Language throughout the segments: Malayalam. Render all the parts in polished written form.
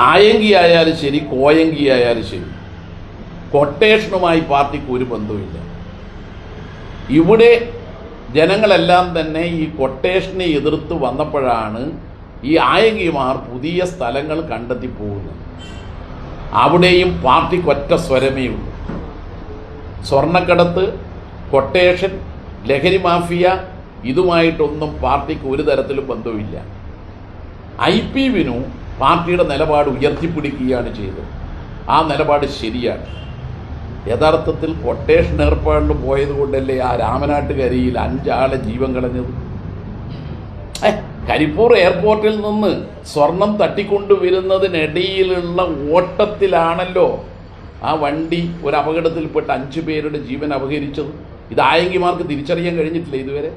ആയങ്കി ആയാലും ശരി, കോയങ്കി ആയാലും ശരി, കൊട്ടേഷനുമായി പാർട്ടിക്ക് ഒരു ബന്ധവുമില്ല. ഇവിടെ ജനങ്ങളെല്ലാം തന്നെ ഈ കൊട്ടേഷനെ എതിർത്ത് വന്നപ്പോഴാണ് ഈ ആയങ്കിമാർ പുതിയ സ്ഥലങ്ങൾ കണ്ടെത്തി പോകുന്നത്. അവിടെയും പാർട്ടിക്ക് ഒറ്റ സ്വരമേ ഉള്ളൂ. സ്വർണ്ണക്കടത്ത്, കൊട്ടേഷൻ, ലഹരി മാഫിയ, ഇതുമായിട്ടൊന്നും പാർട്ടിക്ക് ഒരു തരത്തിലും ബന്ധമില്ല. IP വിനു പാർട്ടിയുടെ നിലപാട് ഉയർത്തിപ്പിടിക്കുകയാണ് ചെയ്തത്. ആ നിലപാട് ശരിയാണ്. യഥാർത്ഥത്തിൽ കൊട്ടേഷൻ ഏർപ്പാടിൽ പോയത് കൊണ്ടല്ലേ ആ രാമനാട്ടുകരയിൽ 5 ആളെ ജീവൻ കളഞ്ഞത്. കരിപ്പൂർ എയർപോർട്ടിൽ നിന്ന് സ്വർണം തട്ടിക്കൊണ്ടുവരുന്നതിനിടയിലുള്ള ഓട്ടത്തിലാണല്ലോ ആ വണ്ടി ഒരു അപകടത്തിൽപ്പെട്ട് 5 പേരുടെ ജീവൻ അപഹരിച്ചത്. ഇത് ആയങ്കിമാർക്ക് തിരിച്ചറിയാൻ കഴിഞ്ഞിട്ടില്ല ഇതുവരെ.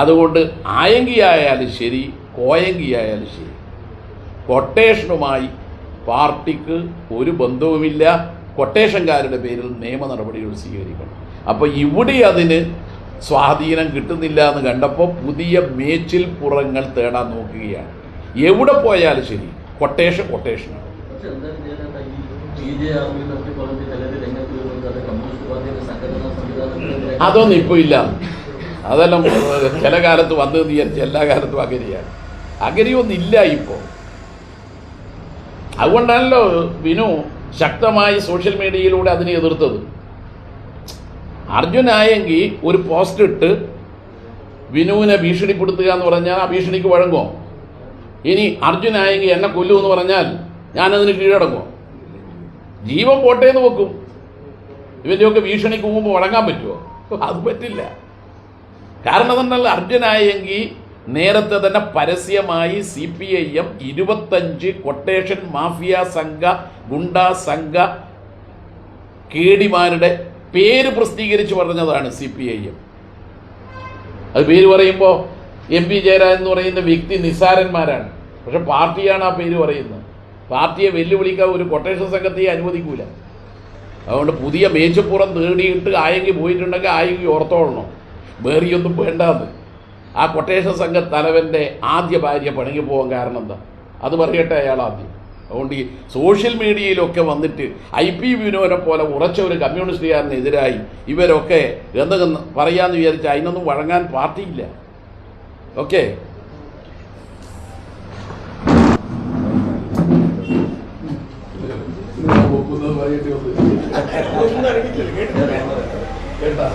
അതുകൊണ്ട് ആയങ്കിയായാലും ശരി, കോയങ്കിയായാലും ശരി, കൊട്ടേഷനുമായി പാർട്ടിക്ക് ഒരു ബന്ധവുമില്ല. കൊട്ടേഷൻകാരുടെ പേരിൽ നിയമ നടപടികൾ സ്വീകരിക്കണം. അപ്പോൾ ഇവിടെ അതിന് സ്വാധീനം കിട്ടുന്നില്ല എന്ന് കണ്ടപ്പോൾ പുതിയ മേച്ചിൽ പുറങ്ങൾ തേടാൻ നോക്കുകയാണ്. എവിടെ പോയാലും ശരി കൊട്ടേഷനാണ്. അതൊന്നും ഇപ്പോൾ ഇല്ല. അതെല്ലാം ചില കാലത്ത് വന്നു വിചാരിച്ച് എല്ലാ കാലത്തും അഗരിയാണ്. അഗരിയൊന്നും ഇല്ല ഇപ്പോൾ. അതുകൊണ്ടാണല്ലോ വിനു ശക്തമായി സോഷ്യൽ മീഡിയയിലൂടെ അതിനെ എതിർത്തത്. അർജുൻ ആയെങ്കിൽ ഒരു പോസ്റ്റ് ഇട്ട് വിനുവിനെ ഭീഷണിപ്പെടുത്തുക എന്ന് പറഞ്ഞാൽ ആ ഭീഷണിക്ക് വഴങ്ങുമോ? ഇനി അർജുൻ ആയെങ്കിൽ എന്നെ കൊല്ലുമെന്ന് പറഞ്ഞാൽ ഞാനതിന് കീഴടങ്ങുമോ? ജീവൻ പോട്ടേന്ന് വെക്കും. ഇവൻ്റെയൊക്കെ ഭീഷണിക്ക് മുമ്പ് വഴങ്ങാൻ പറ്റുമോ? അത് പറ്റില്ല. കാരണം എന്നാൽ അർജുൻ ആയെങ്കിൽ നേരത്തെ തന്നെ പരസ്യമായി CPIM 25 കൊട്ടേഷൻ മാഫിയ സംഘ, ഗുണ്ടാ സംഘ കേടിമാരുടെ പേര് പ്രസിദ്ധീകരിച്ച് പറഞ്ഞതാണ് CPIM. അത് പേര് പറയുമ്പോൾ MP ജയരാജൻ എന്ന് പറയുന്ന വ്യക്തി നിസ്സാരന്മാരാണ്. പക്ഷെ പാർട്ടിയാണ് ആ പേര് പറയുന്നത്. പാർട്ടിയെ വെല്ലുവിളിക്കാൻ ഒരു കൊട്ടേഷൻ സംഘത്തെ അനുവദിക്കൂല. അതുകൊണ്ട് പുതിയ മേച്ചപ്പുറം തേടിയിട്ട് ആയെങ്കിൽ പോയിട്ടുണ്ടെങ്കിൽ ആയെങ്കിൽ ഓർത്തോളണം, വേറിയൊന്നും വേണ്ടാന്ന്. ആ കൊട്ടേഷൻ സംഘ തലവൻ്റെ ആദ്യ ഭാര്യ പണിക്ക് പോകാൻ കാരണം എന്താ? അത് പറയട്ടെ അയാൾ ആദ്യം. അതുകൊണ്ട് ഈ സോഷ്യൽ മീഡിയയിലൊക്കെ വന്നിട്ട് IP വിനോനെ പോലെ ഉറച്ച ഒരു കമ്മ്യൂണിസ്റ്റുകാരനെതിരായി ഇവരൊക്കെ എന്തെങ്കിലും പറയാമെന്ന് വിചാരിച്ചാൽ അതിനൊന്നും വഴങ്ങാൻ പാർട്ടിയില്ല. ഓക്കെ, കേട്ടാ